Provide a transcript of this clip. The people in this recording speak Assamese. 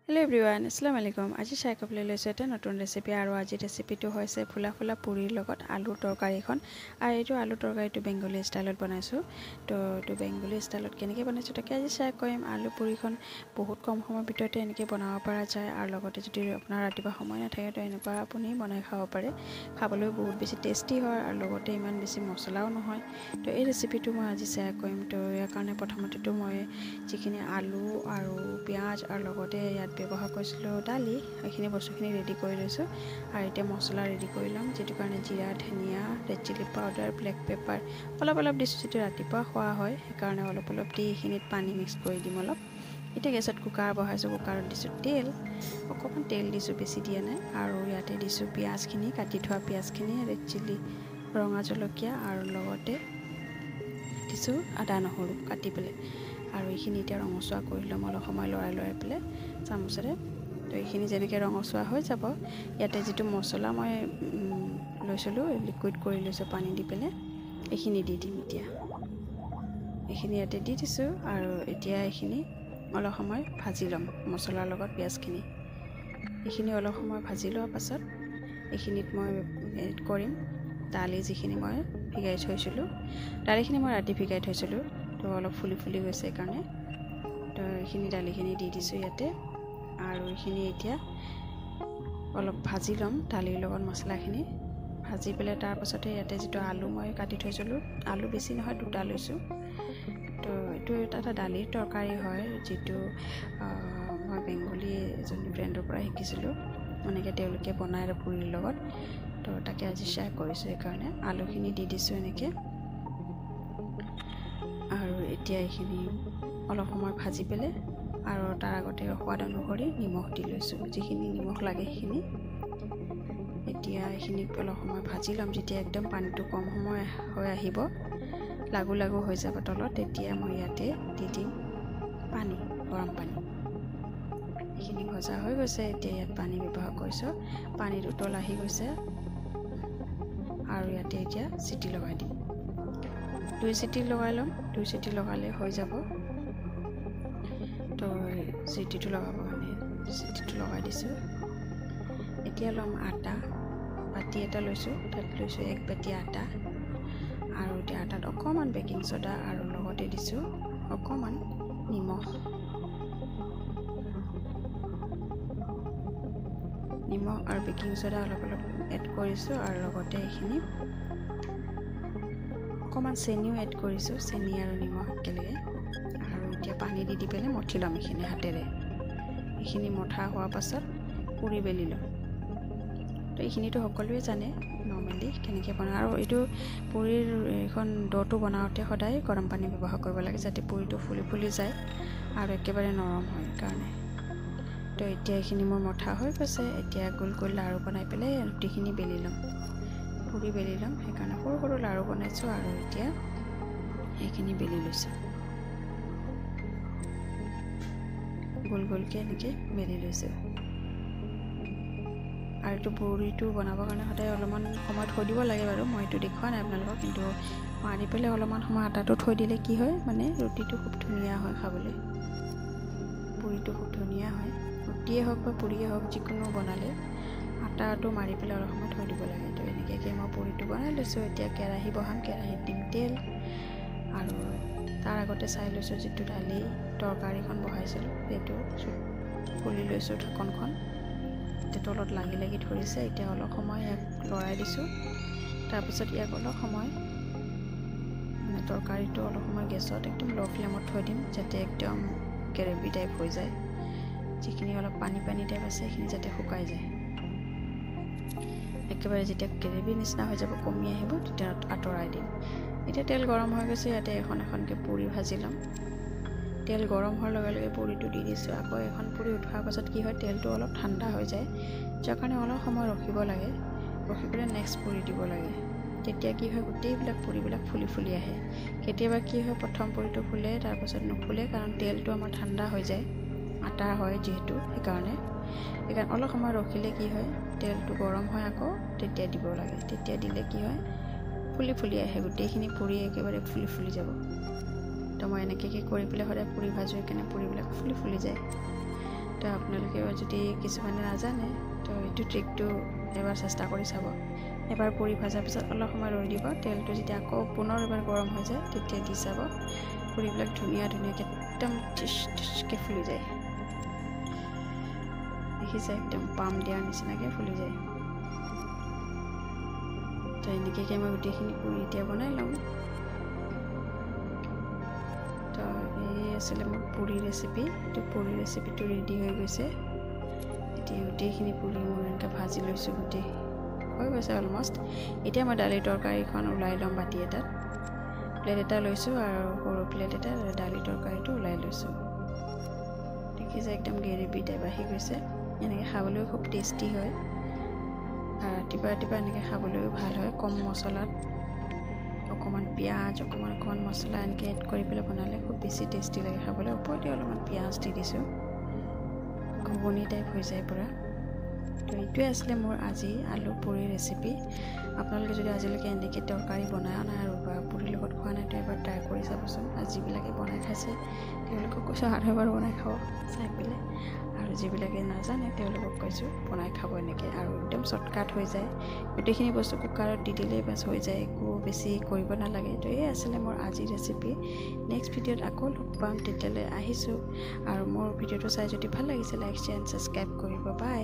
Hello everyone, Assalamu alaikum. আজি চাই কবলৈ লৈছো এটা নতুন ৰেচিপি আৰু আজি ৰেচিপিটো হৈছে ফুলা ফুলা পুৰিৰ লগত আলু তৰকাৰীখন আৰু এইটো আলু তৰকাৰীটো বেংগলী ষ্টাইলত বনাইছো তো এইটো বেংগলী ষ্টাইলত কেনেকৈ বনাইছো তাকে আজি চাই কৰিম আলু পুৰিখন বহুত কম সময়ৰ ভিতৰতে এনেকৈ বনাব পৰা যায় আৰু লগতে যদি আপোনাৰ ৰাতিপুৱা সময় নাথাকে তো এনেকুৱা আপুনি বনাই খাব পাৰে খাবলৈ বহুত বেছি টেষ্টি হয় আৰু লগতে ইমান বেছি মছলাও নহয় তো এই ৰেচিপিটো মই আজি চাই কৰিম তো ইয়াৰ কাৰণে প্ৰথমতেতো মই যিখিনি আলু আৰু পিয়াজ আৰু লগতে ইয়াত ব্যৱহাৰ কৰিছিলোঁ দালি এইখিনি বস্তুখিনি ৰেডি কৰি লৈছোঁ আৰু এতিয়া মছলা ৰেডি কৰি ল'ম যেটো কাৰণে জিৰা ধনিয়া red chilli powder black pepper অলপ দিছোঁ যেটো ৰাতিপুৱা খোৱা হয় সেইকাৰণে অলপ দি এইখিনিত পানী মিক্স কৰি দিম অলপ এতিয়া গেছত কুকাৰ বহাইছোঁ কুকাৰত দিছোঁ তেল অকণমান তেল দিছোঁ বেছি দিয়া নাই আৰু ইয়াতে দিছোঁ পিয়াজখিনি কাটি থোৱা পিয়াজখিনি ৰেড চিলি ৰঙা জলকীয়া আৰু লগতে দিছোঁ আদা নহৰু কাটি পেলাই আৰু এইখিনি এতিয়া ৰঙচুৱা কৰি ল'ম অলপ সময় লৰাই পেলাই চামুচেৰে তো এইখিনি যেনেকৈ ৰঙচুৱা হৈ যাব ইয়াতে যিটো মছলা মই লৈছিলোঁ লিকুইড কৰি লৈছোঁ পানী দি পেলাই এইখিনি দি দিম এতিয়া এইখিনি ইয়াতে দি দিছোঁ আৰু এতিয়া এইখিনি অলপ সময় ভাজি ল'ম মছলাৰ লগত পিঁয়াজখিনি এইখিনি অলপ সময় ভাজি লোৱাৰ পাছত এইখিনিত মই এড কৰিম দালি যিখিনি মই ভিগাই থৈছিলোঁ দালিখিনি মই ৰাতি ভিগাই থৈছিলোঁ তো অলপ ফুলি গৈছে কাৰণে তো এইখিনি দালিখিনি দি দিছোঁ ইয়াতে আৰু এইখিনি এতিয়া অলপ ভাজি ল'ম দালিৰ লগত মছলাখিনি ভাজি পেলাই তাৰ পাছতে ইয়াতে যিটো আলু মই কাটি থৈছিলোঁ আলু বেছি নহয় দুটা লৈছোঁ তো এইটো এটা দালিৰ তৰকাৰী হয় যিটো মই বেংগলী এজনী ফ্ৰেণ্ডৰ পৰা শিকিছিলোঁ এনেকৈ তেওঁলোকে বনাই আৰু পুৰিৰ লগত তো তাকে আজি শ্বেয়াৰ কৰিছোঁ সেইকাৰণে আলুখিনি দি দিছোঁ এনেকৈ আৰু এতিয়া এইখিনি অলপ সময় ভাজি পেলাই আৰু তাৰ আগতে সোৱাদ অনুসৰি নিমখ দি লৈছোঁ যিখিনি নিমখ লাগে সেইখিনি এতিয়া এইখিনি অলপ সময় ভাজি ল'ম যেতিয়া একদম পানীটো কম সময় হৈ আহিব লাগু হৈ যাব তলত তেতিয়া মই ইয়াতে দি দিম পানী গৰম পানী এইখিনি ভজা হৈ গৈছে এতিয়া ইয়াত পানী ব্যৱহাৰ কৰিছোঁ পানীত উতল আহি গৈছে আৰু ইয়াতে এতিয়া চিটি লগাই দিম 2 চিটি লগাই ল'ম 2 চিটি লগালে হৈ যাব তো চিটিটো লগাব কাৰণে চিটিটো লগাই দিছোঁ এতিয়া ল'ম আটা বাতি এটা লৈছোঁ তাত লৈছোঁ 1 বাতি আটা আৰু এতিয়া আটাত অকণমান বেকিং সোডা আৰু লগতে দিছোঁ অকণমান নিমখ আৰু বেকিং সোডা অলপ এড কৰিছোঁ আৰু লগতে এইখিনি অকণমান চেনিও এড কৰিছোঁ চেনি আৰু নিমখ একেলগে আৰু এতিয়া পানী দি পেলাই মঠি ল'ম এইখিনি হাতেৰে এইখিনি মঠা হোৱাৰ পাছত পুৰি বেলি ল'ম তো এইখিনিতো সকলোৱে জানে নৰ্মেলি কেনেকৈ বনায় আৰু এইটো পুৰিৰ এখন ডটো বনাওঁতে সদায় গৰম পানী ব্যৱহাৰ কৰিব লাগে যাতে পুৰিটো ফুলি যায় আৰু একেবাৰে নৰম হয় কাৰণে তো এতিয়া এইখিনি মোৰ মঠা হৈ গৈছে এতিয়া গোল লাৰু বনাই পেলাই ৰুটিখিনি বেলি ল'ম পুৰি বেলি ল'ম সেইকাৰণে সৰু লাৰু বনাইছোঁ আৰু এতিয়া এইখিনি বেলি লৈছোঁ গোলকৈ এনেকৈ বেলি লৈছোঁ আৰু এইটো পুৰিটো বনাবৰ কাৰণে সদায় অলপমান সময় থৈ দিব লাগে বাৰু মই এইটো দেখুওৱা নাই আপোনালোকক কিন্তু মাৰি পেলাই অলপমান সময় আটাটো থৈ দিলে কি হয় মানে ৰুটিটো খুব ধুনীয়া হয় খাবলৈ পুৰিটো খুব ধুনীয়া হয় ৰুটিয়ে হওক বা পুৰিয়ে হওক যিকোনো বনালে আটাটো মাৰি পেলাই অলপ সময় থৈ দিব লাগে তো এনেকৈ মই পুৰিটো বনাই লৈছোঁ এতিয়া কেৰাহী বহাম কেৰাহীত দিম তেল আৰু তাৰ আগতে চাই লৈছোঁ যিটো দালি তৰকাৰীখন বহাইছিলোঁ সেইটো খুলি লৈছোঁ ঢাকনখন এতিয়া তলত লাগি ধৰিছে এতিয়া অলপ সময় ইয়াক লৰাই দিছোঁ তাৰপিছত ইয়াক অলপ সময় মানে তৰকাৰীটো অলপ সময় গেছত একদম ল' ফ্লেমত থৈ দিম যাতে একদম গ্ৰেভি টাইপ হৈ যায় যিখিনি অলপ পানী টাইপ আছে সেইখিনি যাতে শুকাই যায় একেবাৰে যেতিয়া গ্ৰেভি নিচিনা হৈ যাব কমি আহিব তেতিয়া আঁতৰাই দিম এতিয়া তেল গৰম হৈ গৈছে ইয়াতে এখনকৈ পুৰি ভাজি ল'ম তেল গৰম হোৱাৰ লগে পুৰিটো দি দিছোঁ আকৌ এখন পুৰি উঠোৱাৰ পাছত কি হয় তেলটো অলপ ঠাণ্ডা হৈ যায় যাৰ কাৰণে অলপ সময় ৰখিব লাগে ৰখি পেলাই নেক্সট পুৰি দিব লাগে তেতিয়া কি হয় গোটেইবিলাক পুৰিবিলাক ফুলি আহে কেতিয়াবা কি হয় প্ৰথম পুৰিটো ফুলে তাৰপাছত নুফুলে কাৰণ তেলটো আমাৰ ঠাণ্ডা হৈ যায় আটা হয় যিহেতু সেইকাৰণে অলপ সময় ৰখিলে কি হয় তেলটো গৰম হয় আকৌ তেতিয়া দিব লাগে তেতিয়া দিলে কি হয় ফুলি আহে গোটেইখিনি পুৰি একেবাৰে ফুলি যাব তো মই এনেকৈ কৰি পেলাই সদায় পুৰি ভাজোঁ সেইকাৰণে পুৰিবিলাক ফুলি যায় তো আপোনালোকেও যদি কিছুমানে নাজানে তো এইটো ট্ৰিকটো এবাৰ চেষ্টা কৰি চাব। এবাৰ পুৰি ভজাৰ পিছত অলপ সময় ৰৈ দিব। তেলটো যেতিয়া আকৌ পুনৰ এবাৰ গৰম হৈ যায় তেতিয়া দি চাব। পুৰিবিলাক ধুনীয়াকৈ একদম টিচকৈ ফুলি যায়। দেখিছে একদম পাম দিয়াৰ নিচিনাকৈ ফুলি যায়। তো এনেকৈ মই গোটেইখিনি পুৰি এতিয়া বনাই ল'ম। তো এই আছিলে মোৰ পুৰি ৰেচিপি। তো পুৰি ৰেচিপিটো ৰেডি হৈ গৈছে। এতিয়া গোটেইখিনি পুৰি মই এনেকৈ ভাজি লৈছোঁ। গোটেই হৈ গৈছে অলমষ্ট। এতিয়া মই দালি তৰকাৰীখন ওলাই ল'ম বাতি এটাত। প্লেট এটা লৈছোঁ আৰু সৰু প্লেট এটা দালি তৰকাৰীটো ওলাই লৈছোঁ। দেখিছে একদম গ্ৰেভি টাইপ আহি গৈছে। এনেকৈ খাবলৈও খুব টেষ্টি হয়। আৰু ৰাতিপুৱা এনেকৈ খাবলৈও ভাল হয়। কম মছলাত অকণমান পিঁয়াজ অকণমান মছলা এনেকৈ এড কৰি পেলাই বনালে খুব বেছি টেষ্টি লাগে খাবলৈ। ওপৰতে অলপমান পিঁয়াজ দি দিছোঁ। ঘুগুনি টাইপ হৈ যায় পূৰা। তো এইটোৱে আছিলে মোৰ আজি আলু পুৰি ৰেচিপি। আপোনালোকে যদি আজিলৈকে এনেকৈ তৰকাৰী বনাই নাই আৰু বা পুৰিৰ লগত খোৱা নাই তো এবাৰ ট্ৰাই কৰি চাবচোন। আৰু যিবিলাকে বনাই খাইছে তেওঁলোকক কৈছোঁ আৰু এবাৰ বনাই খাব চাই পেলাই। আৰু যিবিলাকে নাজানে তেওঁলোকক কৈছোঁ বনাই খাব এনেকৈ। আৰু একদম শ্বৰ্টকাট হৈ যায়। গোটেইখিনি বস্তু কুকাৰত দি দিলেই বাছ হৈ যায়। একো বেছি কৰিব নালাগে। তো এই আছিলে মোৰ আজিৰ ৰেচিপি। নেক্সট ভিডিঅ'ত আকৌ লগ পাম। তেতিয়ালৈ আহিছোঁ। আৰু মোৰ ভিডিঅ'টো চাই যদি ভাল লাগিছে লাইক শ্বেয়াৰ এণ্ড ছাবস্ক্ৰাইব কৰিব। বাই।